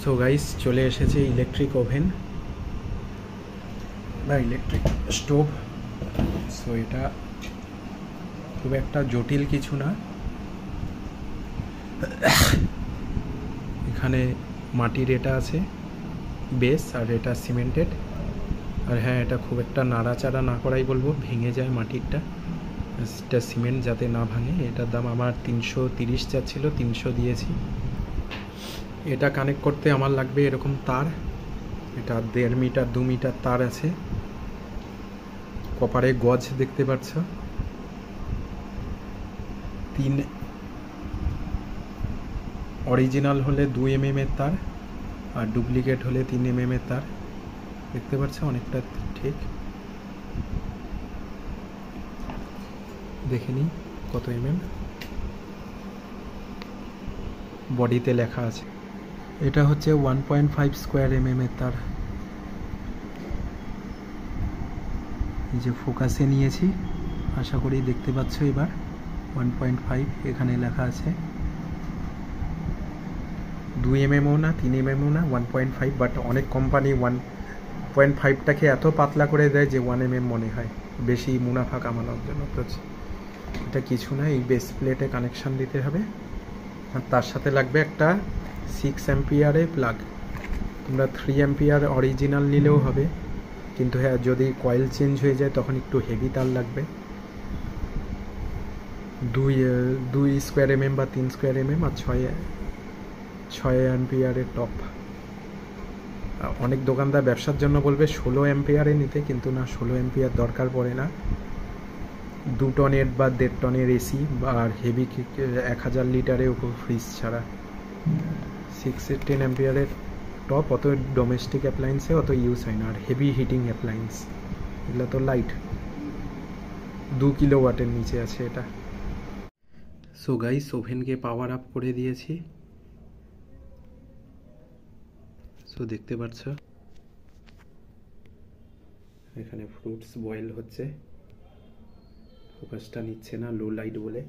So guys চলে এসেছে electric oven বা ইলেকট্রিক স্টোভ। সো এটা খুব একটা জটিল কিছু না। এখানে মাটির এটা আছে বেস, আর এটা সিমেন্টেড। আর হ্যাঁ, এটা খুব একটা নাড়াচাড়া না করাই বলবো, ভেঙে যায় মাটিরটা। এটা সিমেন্ট যাতে না ভাঙে। এটার দাম আমার 330 চাচ্ছিল, 300 দিয়েছি। এটা কানেক্ট করতে আমার লাগবে এরকম তার। এটা 1.5 মিটার 2 মিটার তার আছে। কপারে গজ দেখতে পাচ্ছ। 3 অরিজিনাল হলে 2 mm এর তার, আর ডুপ্লিকেট হলে 3 mm এর তার। দেখতে পাচ্ছ অনেকটা ঠিক। দেখে নিই কত mm। বডিতে লেখা আছে। এটা হচ্ছে 1.5 স্কোয়ার mm এর তার। এই যে ফোকাসে নিয়েছি, আশা করি দেখতে পাচ্ছ এবার। 1.5 এখানে লেখা আছে। 2 mm না, 3 mm না, 1.5। বাট অনেক কোম্পানি 1.5টাকে এত পাতলা করে দেয় যে 1 mm মনে হয়, বেশি মুনাফা কামানোর জন্য। তো এটা কিছু না, এই বেস প্লেটে কানেকশান দিতে হবে। আর তার সাথে লাগবে একটা 6 অ্যাম্পিয়ারের প্লাগ। তোমরা 3 অ্যাম্পিয়ার অরিজিনাল নিলেও হবে, কিন্তু হ্যাঁ, যদি কয়েল চেঞ্জ হয়ে যায় তখন একটু হেভি তার লাগবে। 2 স্কোয়ার mm বা 3 স্কোয়ার mm, আর 6 অ্যাম্পিয়ারের টপ। অনেক দোকানদার ব্যবসার জন্য বলবে 16 অ্যাম্পিয়ারে নিতে, কিন্তু না, 16 অ্যাম্পিয়ার দরকার পড়ে না। 2 টনের বা 1.5 টনের এসি আর হেভি 1000 লিটারের উপর ফ্রিজ ছাড়া। 10 অ্যাম্পিয়ারের টপ অত ডোমেস্টিক অ্যাপ্লায়েন্সে অত ইউজ হয় না। আর হেভি হিটিং অ্যাপ্লায়েন্স এগুলো তো লাইট। 2 কিলোওয়াটের নিচে আছে এটা। সো গাইস, ওভেনকে পাওয়ার আপ করে দিয়েছি। সো দেখতে পাচ্ছ এখানে ফ্রুটস বয়েল হচ্ছে। ফোকাসটা নিচ্ছে না লো লাইট বলে।